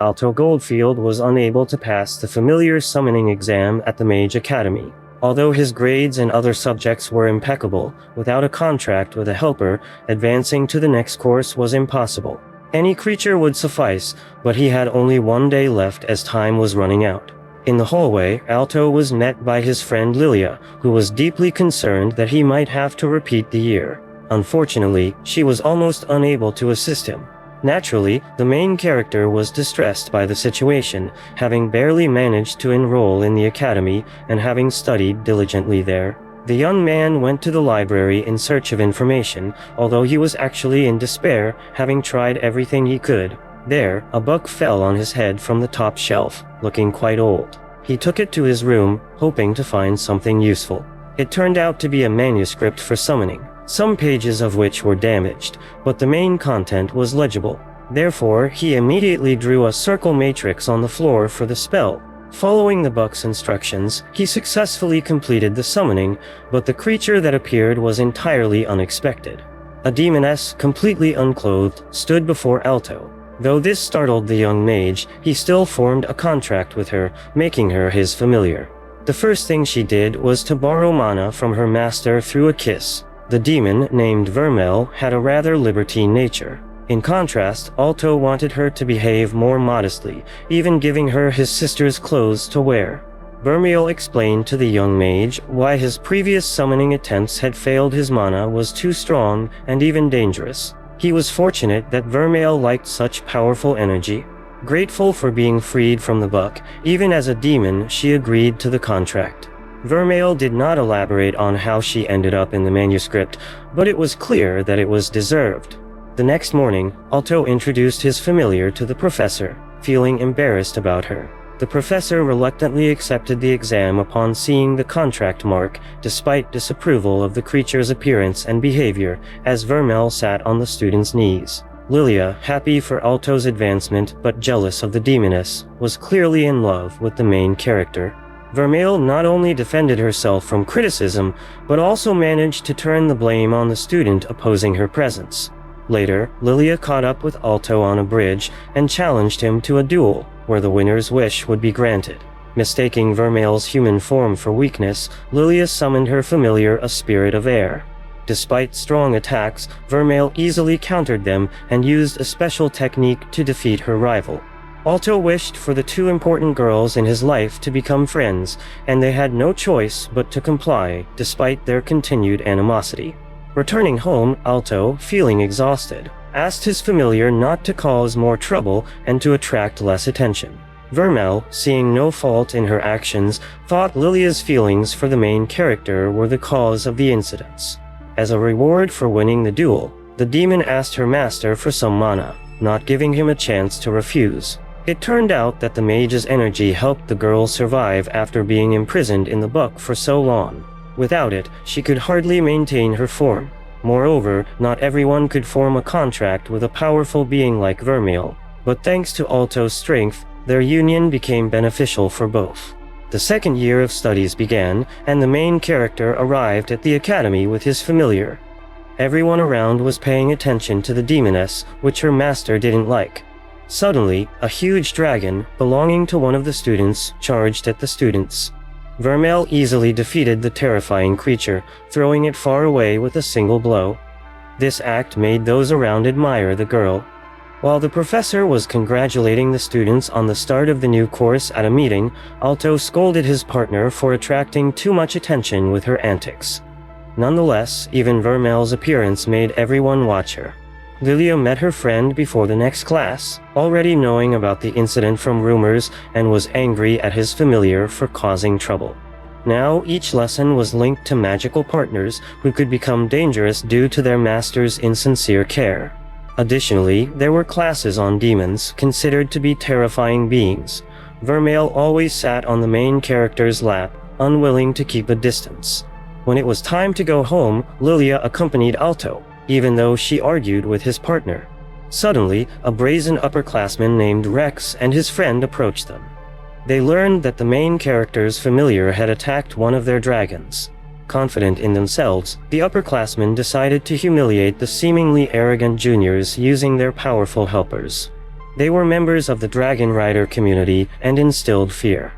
Alto Goldfield was unable to pass the familiar summoning exam at the Mage Academy. Although his grades and other subjects were impeccable, without a contract with a helper, advancing to the next course was impossible. Any creature would suffice, but he had only 1 day left as time was running out. In the hallway, Alto was met by his friend Lilia, who was deeply concerned that he might have to repeat the year. Unfortunately, she was almost unable to assist him. Naturally, the main character was distressed by the situation, having barely managed to enroll in the academy and having studied diligently there. The young man went to the library in search of information, although he was actually in despair, having tried everything he could. There, a book fell on his head from the top shelf, looking quite old. He took it to his room, hoping to find something useful. It turned out to be a manuscript for summoning, some pages of which were damaged, but the main content was legible. Therefore, he immediately drew a circle matrix on the floor for the spell. Following the book's instructions, he successfully completed the summoning, but the creature that appeared was entirely unexpected. A demoness, completely unclothed, stood before Alto. Though this startled the young mage, he still formed a contract with her, making her his familiar. The first thing she did was to borrow mana from her master through a kiss. The demon, named Vermel, had a rather libertine nature. In contrast, Alto wanted her to behave more modestly, even giving her his sister's clothes to wear. Vermel explained to the young mage why his previous summoning attempts had failed. His mana was too strong and even dangerous. He was fortunate that Vermel liked such powerful energy. Grateful for being freed from the buck, even as a demon, she agreed to the contract. Vermel did not elaborate on how she ended up in the manuscript, but it was clear that it was deserved. The next morning, Alto introduced his familiar to the professor, feeling embarrassed about her. The professor reluctantly accepted the exam upon seeing the contract mark, despite disapproval of the creature's appearance and behavior, as Vermel sat on the student's knees. Lilia, happy for Alto's advancement but jealous of the demoness, was clearly in love with the main character. Vermel not only defended herself from criticism, but also managed to turn the blame on the student opposing her presence. Later, Lilia caught up with Alto on a bridge and challenged him to a duel, where the winner's wish would be granted. Mistaking Vermel's human form for weakness, Lilia summoned her familiar, a spirit of air. Despite strong attacks, Vermel easily countered them and used a special technique to defeat her rival. Alto wished for the two important girls in his life to become friends, and they had no choice but to comply, despite their continued animosity. Returning home, Alto, feeling exhausted, asked his familiar not to cause more trouble and to attract less attention. Vermel, seeing no fault in her actions, thought Lilia's feelings for the main character were the cause of the incidents. As a reward for winning the duel, the demon asked her master for some mana, not giving him a chance to refuse. It turned out that the mage's energy helped the girl survive after being imprisoned in the book for so long. Without it, she could hardly maintain her form. Moreover, not everyone could form a contract with a powerful being like Vermel, but thanks to Alto's strength, their union became beneficial for both. The second year of studies began, and the main character arrived at the academy with his familiar. Everyone around was paying attention to the demoness, which her master didn't like. Suddenly, a huge dragon, belonging to one of the students, charged at the students. Vermel easily defeated the terrifying creature, throwing it far away with a single blow. This act made those around admire the girl. While the professor was congratulating the students on the start of the new course at a meeting, Alto scolded his partner for attracting too much attention with her antics. Nonetheless, even Vermel's appearance made everyone watch her. Lilia met her friend before the next class, already knowing about the incident from rumors, and was angry at his familiar for causing trouble. Now each lesson was linked to magical partners who could become dangerous due to their master's insincere care. Additionally, there were classes on demons, considered to be terrifying beings. Vermel always sat on the main character's lap, unwilling to keep a distance. When it was time to go home, Lilia accompanied Alto, even though she argued with his partner. Suddenly, a brazen upperclassman named Rex and his friend approached them. They learned that the main character's familiar had attacked one of their dragons. Confident in themselves, the upperclassmen decided to humiliate the seemingly arrogant juniors using their powerful helpers. They were members of the Dragon Rider community and instilled fear.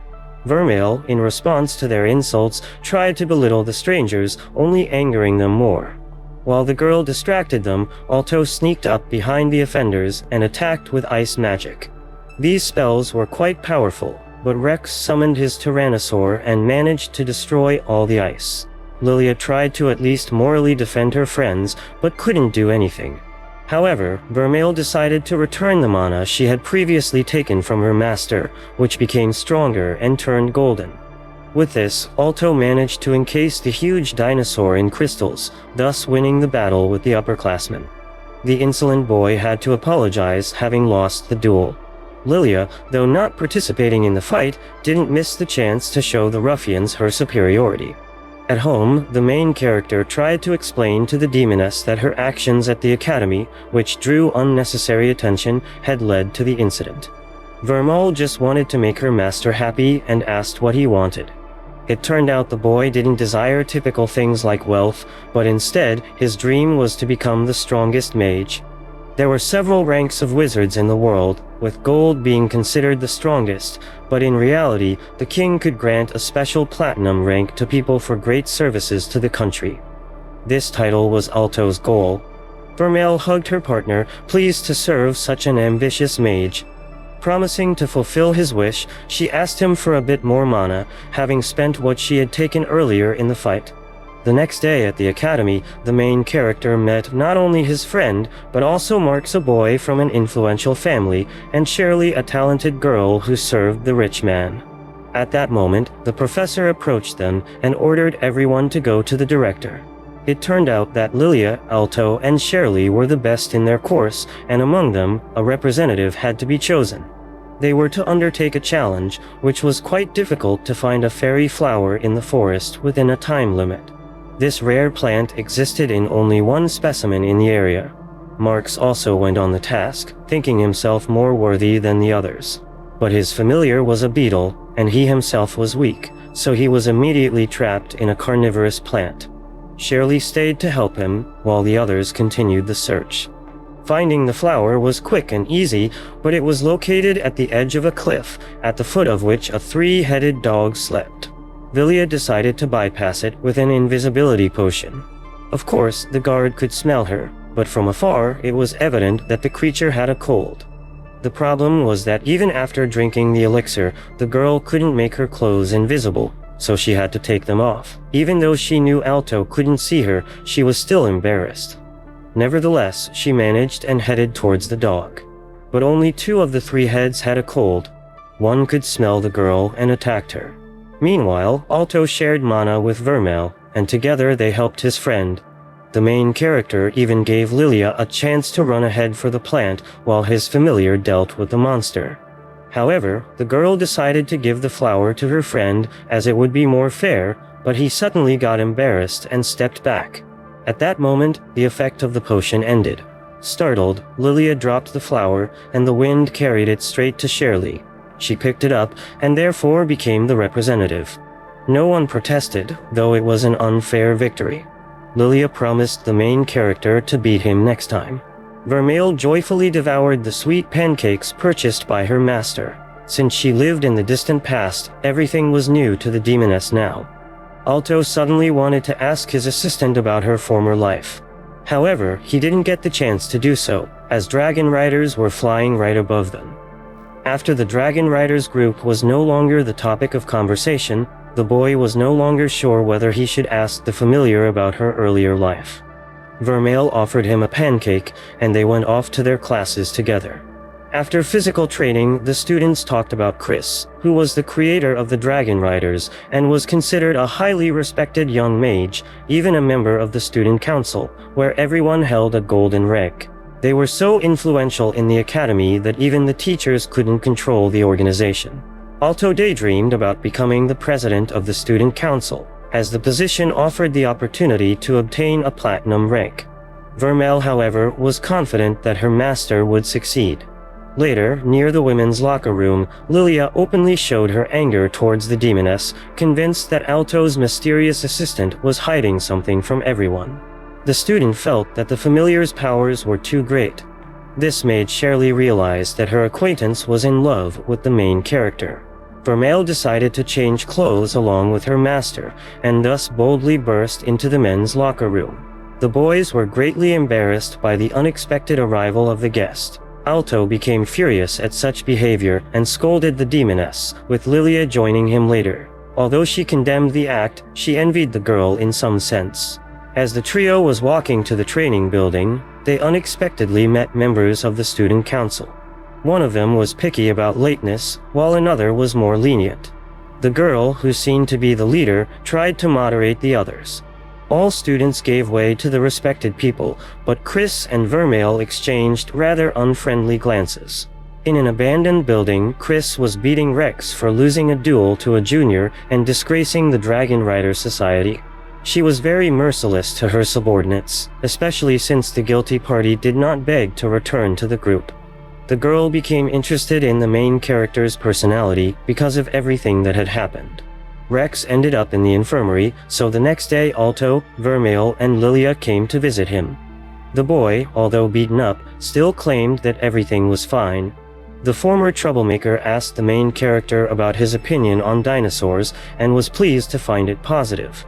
Vermeil, in response to their insults, tried to belittle the strangers, only angering them more. While the girl distracted them, Alto sneaked up behind the offenders and attacked with ice magic. These spells were quite powerful, but Rex summoned his Tyrannosaur and managed to destroy all the ice. Lilia tried to at least morally defend her friends, but couldn't do anything. However, Vermeil decided to return the mana she had previously taken from her master, which became stronger and turned golden. With this, Alto managed to encase the huge dinosaur in crystals, thus winning the battle with the upperclassmen. The insolent boy had to apologize, having lost the duel. Lilia, though not participating in the fight, didn't miss the chance to show the ruffians her superiority. At home, the main character tried to explain to the demoness that her actions at the academy, which drew unnecessary attention, had led to the incident. Vermeil just wanted to make her master happy and asked what he wanted. It turned out the boy didn't desire typical things like wealth, but instead, his dream was to become the strongest mage. There were several ranks of wizards in the world, with gold being considered the strongest, but in reality, the king could grant a special platinum rank to people for great services to the country. This title was Alto's goal. Vermeil hugged her partner, pleased to serve such an ambitious mage. Promising to fulfill his wish, she asked him for a bit more mana, having spent what she had taken earlier in the fight. The next day at the academy, the main character met not only his friend, but also Marx, a boy from an influential family, and Shirley, a talented girl who served the rich man. At that moment, the professor approached them and ordered everyone to go to the director. It turned out that Lilia, Alto, and Shirley were the best in their course, and among them, a representative had to be chosen. They were to undertake a challenge, which was quite difficult to find a fairy flower in the forest within a time limit. This rare plant existed in only one specimen in the area. Marx also went on the task, thinking himself more worthy than the others. But his familiar was a beetle, and he himself was weak, so he was immediately trapped in a carnivorous plant. Shirley stayed to help him, while the others continued the search. Finding the flower was quick and easy, but it was located at the edge of a cliff, at the foot of which a three-headed dog slept. Lilia decided to bypass it with an invisibility potion. Of course, the guard could smell her, but from afar it was evident that the creature had a cold. The problem was that even after drinking the elixir, the girl couldn't make her clothes invisible, so she had to take them off. Even though she knew Alto couldn't see her, she was still embarrassed. Nevertheless, she managed and headed towards the dog. But only two of the three heads had a cold. One could smell the girl and attacked her. Meanwhile, Alto shared mana with Vermeil, and together they helped his friend. The main character even gave Lilia a chance to run ahead for the plant while his familiar dealt with the monster. However, the girl decided to give the flower to her friend as it would be more fair, but he suddenly got embarrassed and stepped back. At that moment, the effect of the potion ended. Startled, Lilia dropped the flower, and the wind carried it straight to Shirley. She picked it up, and therefore became the representative. No one protested, though it was an unfair victory. Lilia promised the main character to beat him next time. Vermeil joyfully devoured the sweet pancakes purchased by her master. Since she lived in the distant past, everything was new to the demoness now. Alto suddenly wanted to ask his assistant about her former life. However, he didn't get the chance to do so, as dragon riders were flying right above them. After the dragon riders group was no longer the topic of conversation, the boy was no longer sure whether he should ask the familiar about her earlier life. Vermeil offered him a pancake, and they went off to their classes together. After physical training, the students talked about Chris, who was the creator of the Dragon Riders and was considered a highly respected young mage, even a member of the student council, where everyone held a golden rank. They were so influential in the academy that even the teachers couldn't control the organization. Alto daydreamed about becoming the president of the student council, as the position offered the opportunity to obtain a platinum rank. Vermeil, however, was confident that her master would succeed. Later, near the women's locker room, Lilia openly showed her anger towards the demoness, convinced that Alto's mysterious assistant was hiding something from everyone. The student felt that the familiar's powers were too great. This made Shirley realize that her acquaintance was in love with the main character. Vermeil decided to change clothes along with her master, and thus boldly burst into the men's locker room. The boys were greatly embarrassed by the unexpected arrival of the guest. Alto became furious at such behavior and scolded the demoness, with Lilia joining him later. Although she condemned the act, she envied the girl in some sense. As the trio was walking to the training building, they unexpectedly met members of the student council. One of them was picky about lateness, while another was more lenient. The girl, who seemed to be the leader, tried to moderate the others. All students gave way to the respected people, but Chris and Vermeil exchanged rather unfriendly glances. In an abandoned building, Chris was beating Rex for losing a duel to a junior and disgracing the Dragon Rider Society. She was very merciless to her subordinates, especially since the guilty party did not beg to return to the group. The girl became interested in the main character's personality because of everything that had happened. Rex ended up in the infirmary, so the next day Alto, Vermeil, and Lilia came to visit him. The boy, although beaten up, still claimed that everything was fine. The former troublemaker asked the main character about his opinion on dinosaurs and was pleased to find it positive.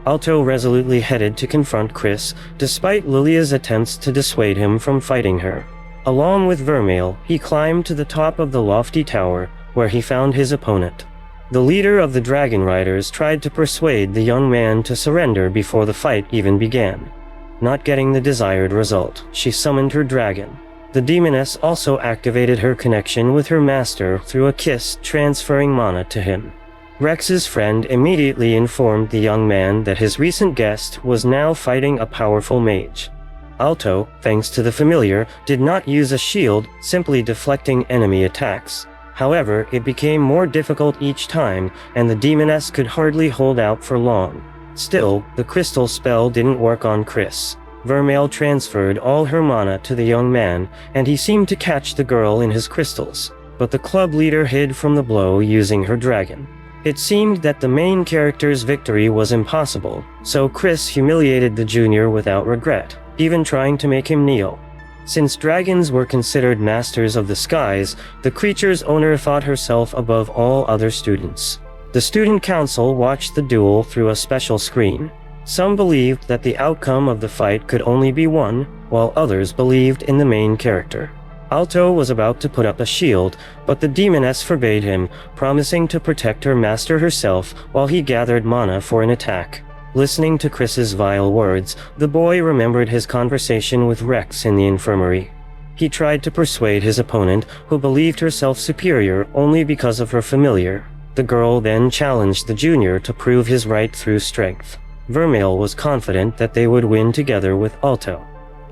Alto resolutely headed to confront Chris, despite Lilia's attempts to dissuade him from fighting her. Along with Vermeil, he climbed to the top of the lofty tower, where he found his opponent. The leader of the Dragon Riders tried to persuade the young man to surrender before the fight even began. Not getting the desired result, she summoned her dragon. The demoness also activated her connection with her master through a kiss, transferring mana to him. Rex's friend immediately informed the young man that his recent guest was now fighting a powerful mage. Alto, thanks to the familiar, did not use a shield, simply deflecting enemy attacks. However, it became more difficult each time, and the demoness could hardly hold out for long. Still, the crystal spell didn't work on Chris. Vermeil transferred all her mana to the young man, and he seemed to catch the girl in his crystals. But the club leader hid from the blow using her dragon. It seemed that the main character's victory was impossible, so Chris humiliated the junior without regret, even trying to make him kneel. Since dragons were considered masters of the skies, the creature's owner thought herself above all other students. The student council watched the duel through a special screen. Some believed that the outcome of the fight could only be one, while others believed in the main character. Alto was about to put up a shield, but the demoness forbade him, promising to protect her master herself while he gathered mana for an attack. Listening to Chris's vile words, the boy remembered his conversation with Rex in the infirmary. He tried to persuade his opponent, who believed herself superior only because of her familiar. The girl then challenged the junior to prove his right through strength. Vermeil was confident that they would win together with Alto.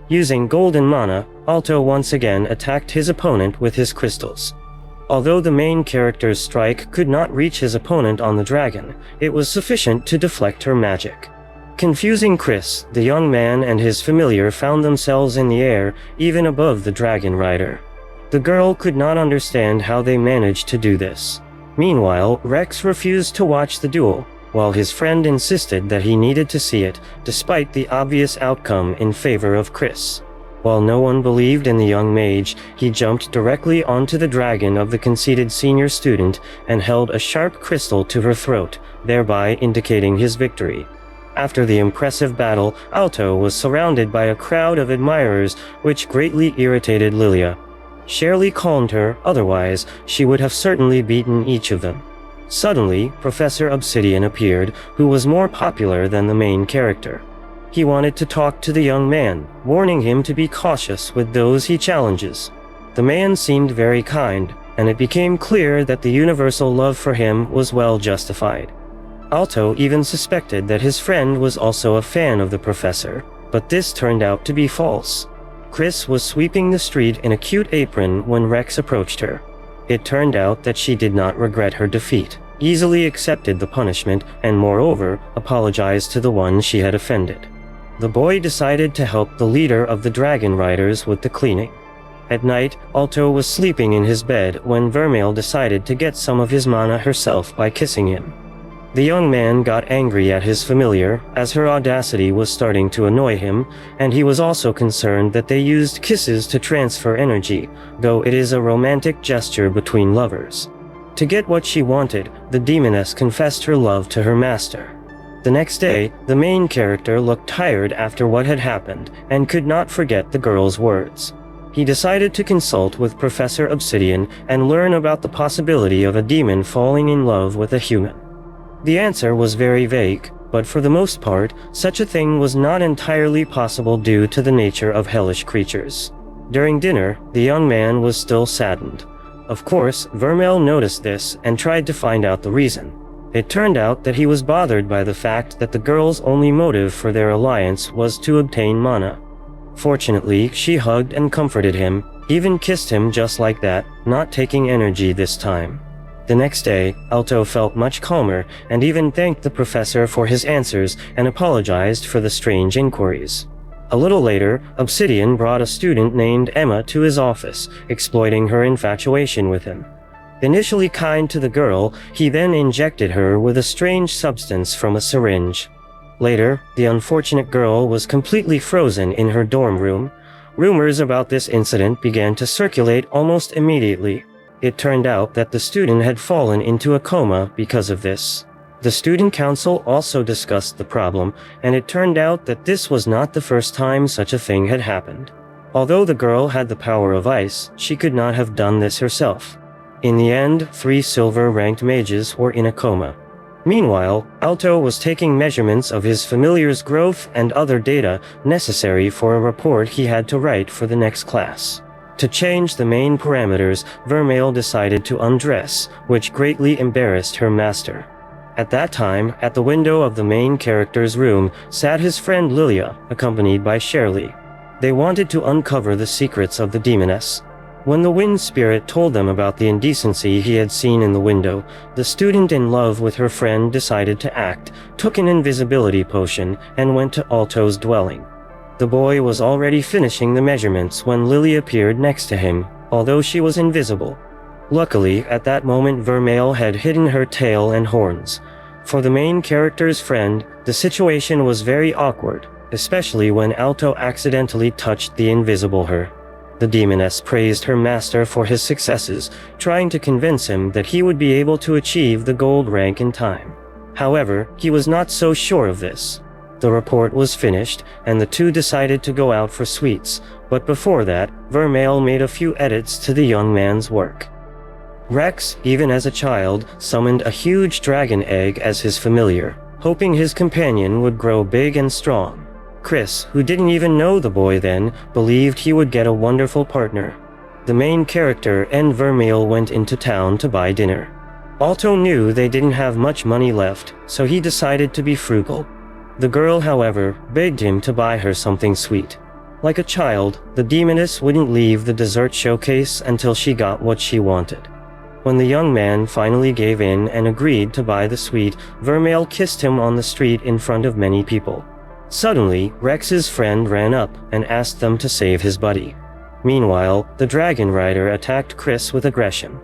Using golden mana, Alto once again attacked his opponent with his crystals. Although the main character's strike could not reach his opponent on the dragon, it was sufficient to deflect her magic. Confusing Chris, the young man and his familiar found themselves in the air, even above the Dragon Rider. The girl could not understand how they managed to do this. Meanwhile, Rex refused to watch the duel, while his friend insisted that he needed to see it, despite the obvious outcome in favor of Chris. While no one believed in the young mage, he jumped directly onto the dragon of the conceited senior student and held a sharp crystal to her throat, thereby indicating his victory. After the impressive battle, Alto was surrounded by a crowd of admirers, which greatly irritated Lilia. Shirley calmed her, otherwise she would have certainly beaten each of them. Suddenly, Professor Obsidian appeared, who was more popular than the main character. He wanted to talk to the young man, warning him to be cautious with those he challenges. The man seemed very kind, and it became clear that the universal love for him was well justified. Alto even suspected that his friend was also a fan of the professor, but this turned out to be false. Chris was sweeping the street in a cute apron when Rex approached her. It turned out that she did not regret her defeat, easily accepted the punishment, and moreover, apologized to the one she had offended. The boy decided to help the leader of the Dragon Riders with the cleaning. At night, Alto was sleeping in his bed when Vermeil decided to get some of his mana herself by kissing him. The young man got angry at his familiar, as her audacity was starting to annoy him, and he was also concerned that they used kisses to transfer energy, though it is a romantic gesture between lovers. To get what she wanted, the demoness confessed her love to her master. The next day, the main character looked tired after what had happened, and could not forget the girl's words. He decided to consult with Professor Obsidian and learn about the possibility of a demon falling in love with a human. The answer was very vague, but for the most part, such a thing was not entirely possible due to the nature of hellish creatures. During dinner, the young man was still saddened. Of course, Vermeil noticed this and tried to find out the reason. It turned out that he was bothered by the fact that the girl's only motive for their alliance was to obtain mana. Fortunately, she hugged and comforted him, even kissed him just like that, not taking energy this time. The next day, Alto felt much calmer and even thanked the professor for his answers and apologized for the strange inquiries. A little later, Obsidian brought a student named Emma to his office, exploiting her infatuation with him. Initially kind to the girl, he then injected her with a strange substance from a syringe. Later, the unfortunate girl was completely frozen in her dorm room. Rumors about this incident began to circulate almost immediately. It turned out that the student had fallen into a coma because of this. The student council also discussed the problem, and it turned out that this was not the first time such a thing had happened. Although the girl had the power of ice, she could not have done this herself. In the end, 3 silver-ranked mages were in a coma. Meanwhile, Alto was taking measurements of his familiar's growth and other data necessary for a report he had to write for the next class. To change the main parameters, Vermeil decided to undress, which greatly embarrassed her master. At that time, at the window of the main character's room, sat his friend Lilia, accompanied by Shirley. They wanted to uncover the secrets of the demoness. When the wind spirit told them about the indecency he had seen in the window, the student in love with her friend decided to act, took an invisibility potion, and went to Alto's dwelling. The boy was already finishing the measurements when Lily appeared next to him, although she was invisible. Luckily, at that moment Vermeil had hidden her tail and horns. For the main character's friend, the situation was very awkward, especially when Alto accidentally touched the invisible her. The demoness praised her master for his successes, trying to convince him that he would be able to achieve the gold rank in time. However, he was not so sure of this. The report was finished, and the two decided to go out for sweets, but before that, Vermeil made a few edits to the young man's work. Rex, even as a child, summoned a huge dragon egg as his familiar, hoping his companion would grow big and strong. Chris, who didn't even know the boy then, believed he would get a wonderful partner. The main character and Vermeil went into town to buy dinner. Alto knew they didn't have much money left, so he decided to be frugal. The girl, however, begged him to buy her something sweet. Like a child, the demoness wouldn't leave the dessert showcase until she got what she wanted. When the young man finally gave in and agreed to buy the sweet, Vermeil kissed him on the street in front of many people. Suddenly, Rex's friend ran up and asked them to save his buddy. Meanwhile, the dragon rider attacked Chris with aggression.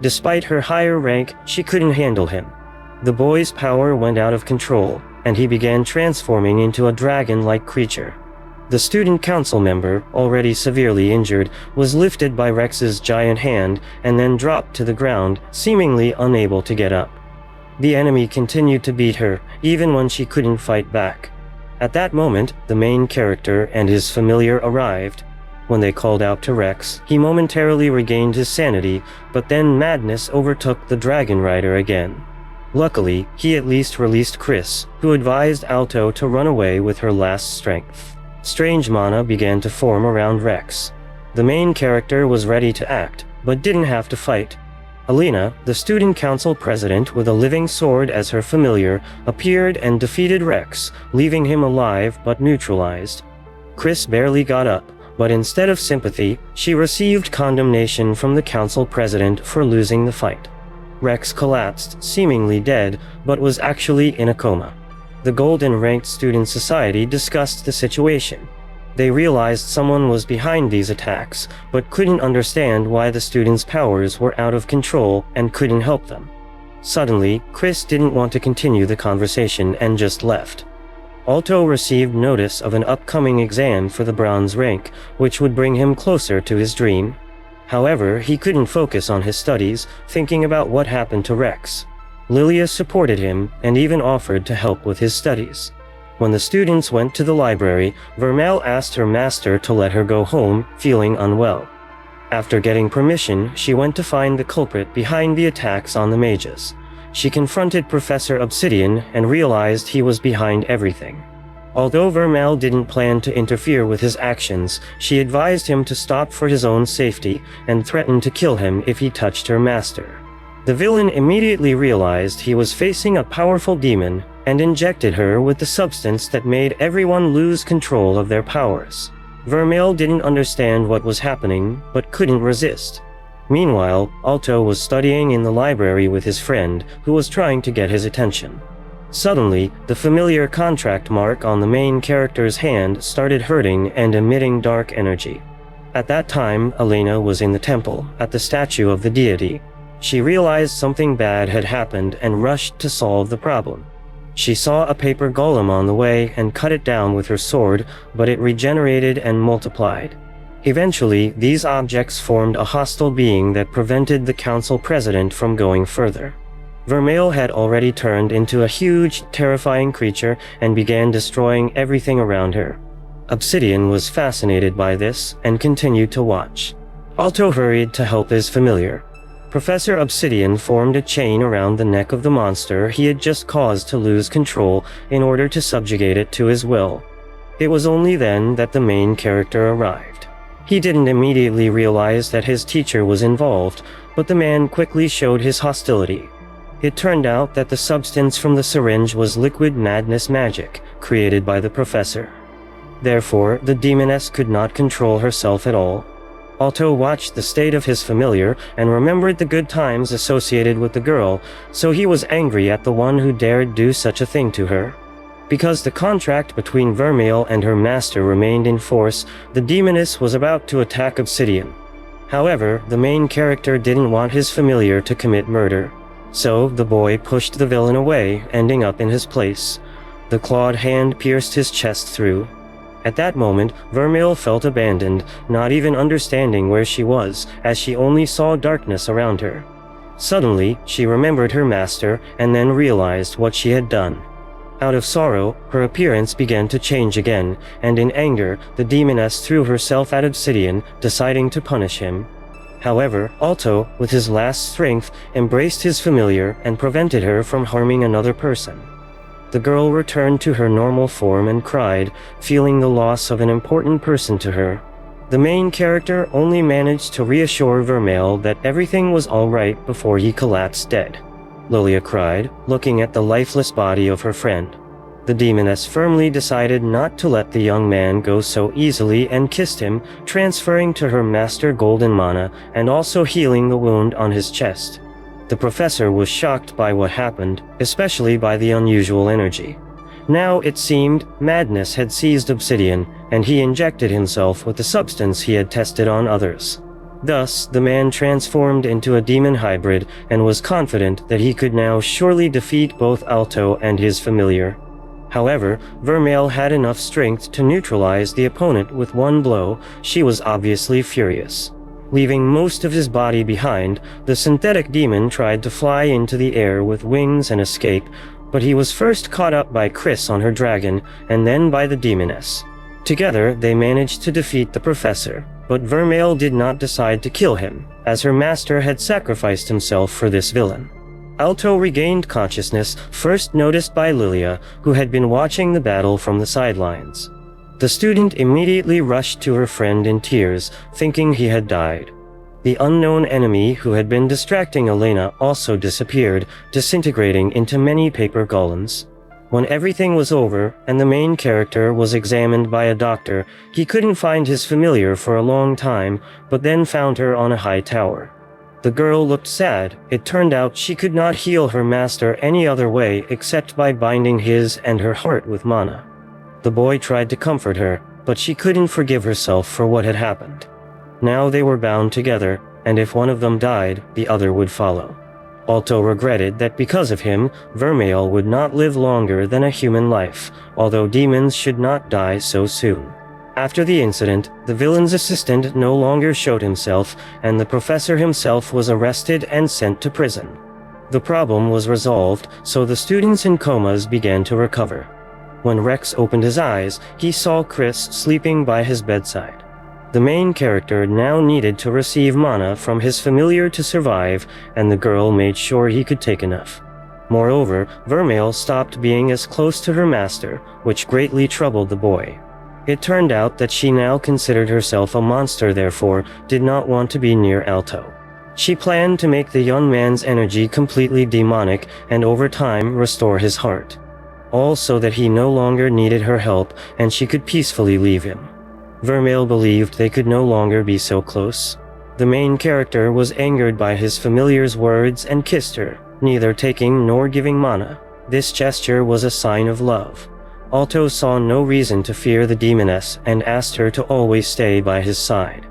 Despite her higher rank, she couldn't handle him. The boy's power went out of control, and he began transforming into a dragon-like creature. The student council member, already severely injured, was lifted by Rex's giant hand and then dropped to the ground, seemingly unable to get up. The enemy continued to beat her, even when she couldn't fight back. At that moment, the main character and his familiar arrived. When they called out to Rex, he momentarily regained his sanity, but then madness overtook the dragon rider again. Luckily, he at least released Chris, who advised Alto to run away with her last strength. Strange mana began to form around Rex. The main character was ready to act, but didn't have to fight. Alina, the student council president with a living sword as her familiar, appeared and defeated Rex, leaving him alive but neutralized. Chris barely got up, but instead of sympathy, she received condemnation from the council president for losing the fight. Rex collapsed, seemingly dead, but was actually in a coma. The Golden-ranked student society discussed the situation. They realized someone was behind these attacks, but couldn't understand why the students' powers were out of control and couldn't help them. Suddenly, Chris didn't want to continue the conversation and just left. Alto received notice of an upcoming exam for the bronze rank, which would bring him closer to his dream. However, he couldn't focus on his studies, thinking about what happened to Rex. Lilia supported him and even offered to help with his studies. When the students went to the library, Vermeil asked her master to let her go home, feeling unwell. After getting permission, she went to find the culprit behind the attacks on the mages. She confronted Professor Obsidian and realized he was behind everything. Although Vermeil didn't plan to interfere with his actions, she advised him to stop for his own safety and threatened to kill him if he touched her master. The villain immediately realized he was facing a powerful demon and injected her with the substance that made everyone lose control of their powers. Vermeil didn't understand what was happening, but couldn't resist. Meanwhile, Alto was studying in the library with his friend, who was trying to get his attention. Suddenly, the familiar contract mark on the main character's hand started hurting and emitting dark energy. At that time, Elena was in the temple, at the statue of the deity. She realized something bad had happened and rushed to solve the problem. She saw a paper golem on the way and cut it down with her sword, but it regenerated and multiplied. Eventually, these objects formed a hostile being that prevented the council president from going further. Vermeil had already turned into a huge, terrifying creature and began destroying everything around her. Obsidian was fascinated by this and continued to watch. Alto hurried to help his familiar. Professor Obsidian formed a chain around the neck of the monster he had just caused to lose control in order to subjugate it to his will. It was only then that the main character arrived. He didn't immediately realize that his teacher was involved, but the man quickly showed his hostility. It turned out that the substance from the syringe was liquid madness magic, created by the professor. Therefore, the demoness could not control herself at all. Alto watched the state of his familiar and remembered the good times associated with the girl, so he was angry at the one who dared do such a thing to her. Because the contract between Vermeil and her master remained in force, the demoness was about to attack Obsidian. However, the main character didn't want his familiar to commit murder. So, the boy pushed the villain away, ending up in his place. The clawed hand pierced his chest through. At that moment, Vermeil felt abandoned, not even understanding where she was, as she only saw darkness around her. Suddenly, she remembered her master and then realized what she had done. Out of sorrow, her appearance began to change again, and in anger, the demoness threw herself at Obsidian, deciding to punish him. However, Alto, with his last strength, embraced his familiar and prevented her from harming another person. The girl returned to her normal form and cried, feeling the loss of an important person to her. The main character only managed to reassure Vermeil that everything was all right before he collapsed dead. Lilia cried, looking at the lifeless body of her friend. The demoness firmly decided not to let the young man go so easily and kissed him, transferring to her master golden mana and also healing the wound on his chest. The professor was shocked by what happened, especially by the unusual energy. Now, it seemed, madness had seized Obsidian, and he injected himself with the substance he had tested on others. Thus, the man transformed into a demon hybrid and was confident that he could now surely defeat both Alto and his familiar. However, Vermeil had enough strength to neutralize the opponent with one blow. She was obviously furious. Leaving most of his body behind, the synthetic demon tried to fly into the air with wings and escape, but he was first caught up by Chris on her dragon, and then by the demoness. Together, they managed to defeat the professor, but Vermeil did not decide to kill him, as her master had sacrificed himself for this villain. Alto regained consciousness, first noticed by Lilia, who had been watching the battle from the sidelines. The student immediately rushed to her friend in tears, thinking he had died. The unknown enemy who had been distracting Elena also disappeared, disintegrating into many paper golems. When everything was over and the main character was examined by a doctor, he couldn't find his familiar for a long time, but then found her on a high tower. The girl looked sad. It turned out she could not heal her master any other way except by binding his and her heart with mana. The boy tried to comfort her, but she couldn't forgive herself for what had happened. Now they were bound together, and if one of them died, the other would follow. Alto regretted that because of him, Vermeil would not live longer than a human life, although demons should not die so soon. After the incident, the villain's assistant no longer showed himself, and the professor himself was arrested and sent to prison. The problem was resolved, so the students in comas began to recover. When Rex opened his eyes, he saw Chris sleeping by his bedside. The main character now needed to receive mana from his familiar to survive, and the girl made sure he could take enough. Moreover, Vermeil stopped being as close to her master, which greatly troubled the boy. It turned out that she now considered herself a monster, therefore did not want to be near Alto. She planned to make the young man's energy completely demonic and over time restore his heart. All so that he no longer needed her help and she could peacefully leave him. Vermeil believed they could no longer be so close. The main character was angered by his familiar's words and kissed her, neither taking nor giving mana. This gesture was a sign of love. Alto saw no reason to fear the demoness and asked her to always stay by his side.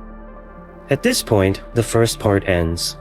At this point, the first part ends.